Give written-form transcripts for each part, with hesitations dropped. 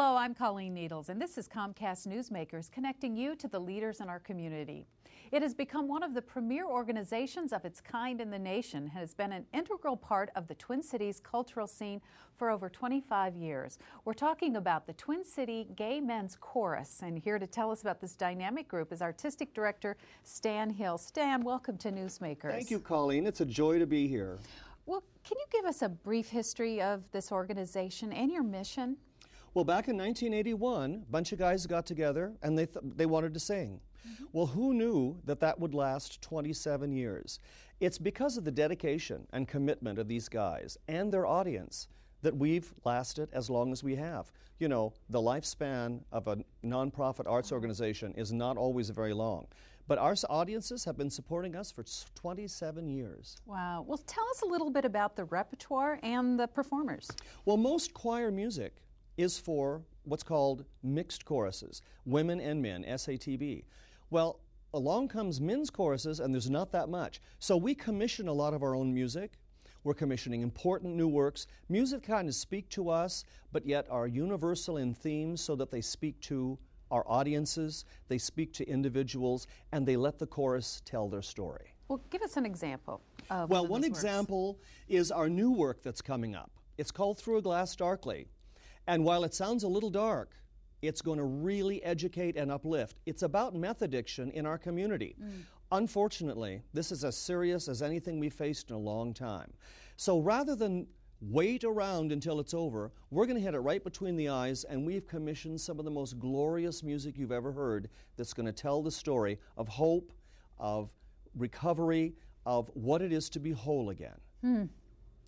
Hello, I'm Colleen Needles, and this is Comcast Newsmakers, connecting you to the leaders in our community. It has become one of the premier organizations of its kind in the nation, and has been an integral part of the Twin Cities cultural scene for over 25 years. We're talking about the Twin City Gay Men's Chorus, and here to tell us about this dynamic group is Artistic Director Stan Hill. Stan, welcome to Newsmakers. Thank you, Colleen. It's a joy to be here. Well, can you give us a brief history of this organization and your mission? Well, back in 1981, a bunch of guys got together and they wanted to sing. Well, who knew that that would last 27 years? It's because of the dedication and commitment of these guys and their audience that we've lasted as long as we have. You know, the lifespan of a nonprofit arts organization is not always very long. But our audiences have been supporting us for 27 years. Wow. Well, tell us a little bit about the repertoire and the performers. Well, most choir music is for what's called mixed choruses, women and men, SATB. Well, along comes men's choruses, and there's not that much. So we commission a lot of our own music. We're commissioning important new works. Music kind of speak to us, but yet are universal in themes so that they speak to our audiences, they speak to individuals, and they let the chorus tell their story. Well, give us an example of Well, one example is our new work that's coming up. It's called Through a Glass Darkly. And while it sounds a little dark, it's going to really educate and uplift. It's about meth addiction in our community. Unfortunately, this is as serious as anything we've faced in a long time. So rather than wait around until it's over, we're going to hit it right between the eyes, and we've commissioned some of the most glorious music you've ever heard that's going to tell the story of hope, of recovery, of what it is to be whole again.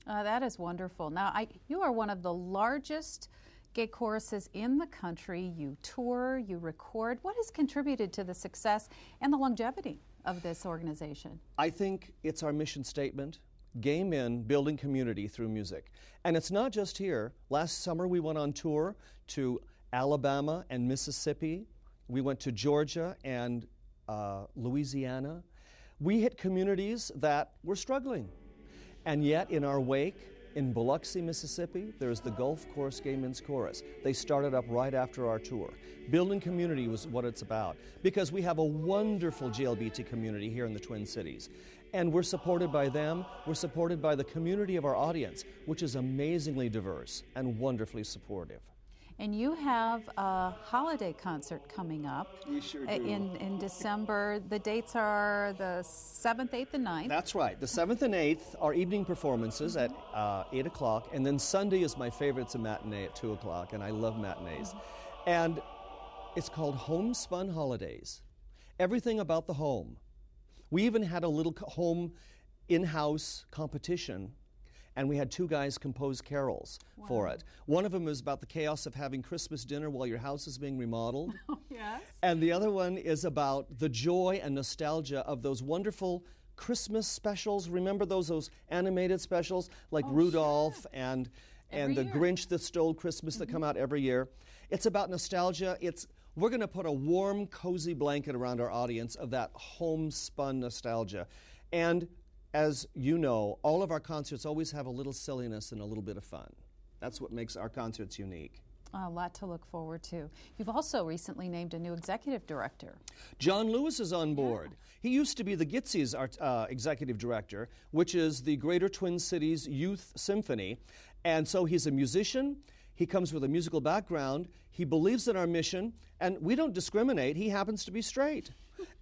That is wonderful. Now, you are one of the largest gay choruses in the country. You tour, you record. What has contributed to the success and the longevity of this organization? I think it's our mission statement, gay men building community through music. And it's not just here. Last summer we went on tour to Alabama and Mississippi. We went to Georgia and Louisiana. We hit communities that were struggling. And yet in our wake, in Biloxi, Mississippi, there's the Gulf Course Gay Men's Chorus. They started up right after our tour. Building community was what it's about, because we have a wonderful GLBT community here in the Twin Cities. And we're supported by them. We're supported by the community of our audience, which is amazingly diverse and wonderfully supportive. And you have a holiday concert coming up. We sure do. In December. The dates are the 7th, 8th, and 9th. That's right. The 7th and 8th are evening performances at 8 o'clock, and then Sunday is my favorite. It's a matinee at 2 o'clock, and I love matinees. And it's called Homespun Holidays. Everything about the home. We even had a little home in-house competition, and we had two guys compose carols for it. One of them is about the chaos of having Christmas dinner while your house is being remodeled. Yes. And the other one is about the joy and nostalgia of those wonderful Christmas specials. Remember those animated specials like Rudolph and the Grinch That Stole Christmas that come out every year? It's about nostalgia. We're going to put a warm, cozy blanket around our audience of that homespun nostalgia. And as you know, all of our concerts always have a little silliness and a little bit of fun. That's what makes our concerts unique. A lot to look forward to. You've also recently named a new executive director. John Lewis is on board. He used to be the Gitsy's executive director, which is the Greater Twin Cities Youth Symphony. And so he's a musician. He comes with a musical background. He believes in our mission. And we don't discriminate. He happens to be straight.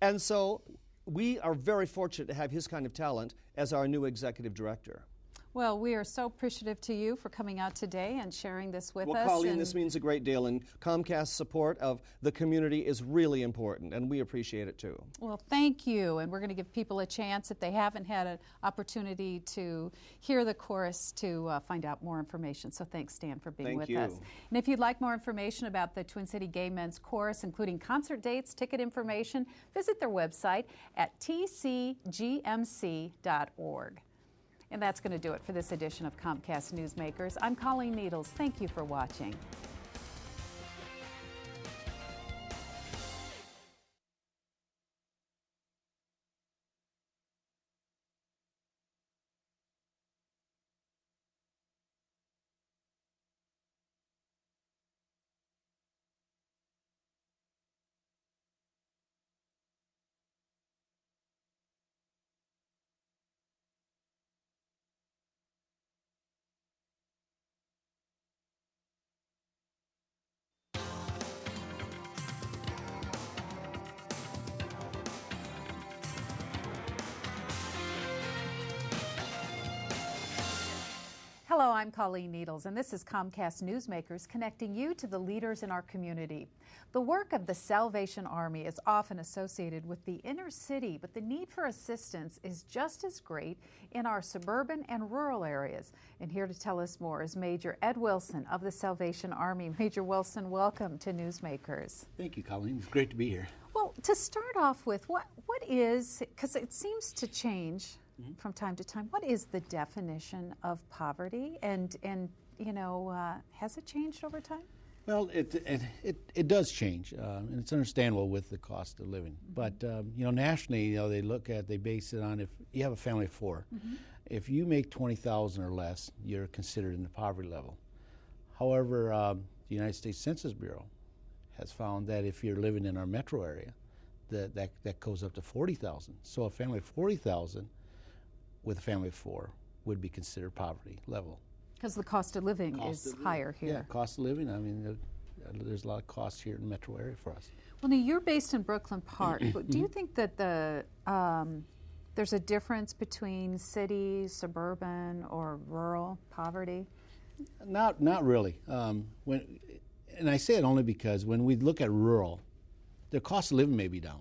And so we are very fortunate to have his kind of talent as our new executive director. Well, we are so appreciative to you for coming out today and sharing this with us. Well, Colleen, this means a great deal, and Comcast's support of the community is really important, and we appreciate it too. Well, thank you, and we're going to give people a chance, if they haven't had an opportunity to hear the chorus, to find out more information. So thanks, Stan, for being with us. And if you'd like more information about the Twin City Gay Men's Chorus, including concert dates, ticket information, visit their website at TCGMC.org. And that's going to do it for this edition of Comcast Newsmakers. I'm Colleen Needles. Thank you for watching. Hello, I'm Colleen Needles, and this is Comcast Newsmakers, connecting you to the leaders in our community. The work of the Salvation Army is often associated with the inner city, but the need for assistance is just as great in our suburban and rural areas. And here to tell us more is Major Ed Wilson of the Salvation Army. Major Wilson, welcome to Newsmakers. Thank you, Colleen. It's great to be here. Well, to start off with, what is, because it seems to change from time to time, what is the definition of poverty, and you know, has it changed over time? Well, it does change, and it's understandable with the cost of living. But you know, nationally, you know, they base it on if you have a family of four. If you make $20,000 or less, you're considered in the poverty level. However, the United States Census Bureau has found that if you're living in our metro area, that goes up to $40,000. So a family of 40,000 with a family of four would be considered poverty level. Because the cost of living is higher here. Yeah, cost of living. I mean, there's a lot of costs here in the metro area for us. Well, now you're based in Brooklyn Park, but do you think that there's a difference between city, suburban, or rural poverty? Not really. And I say it only because when we look at rural, the cost of living may be down,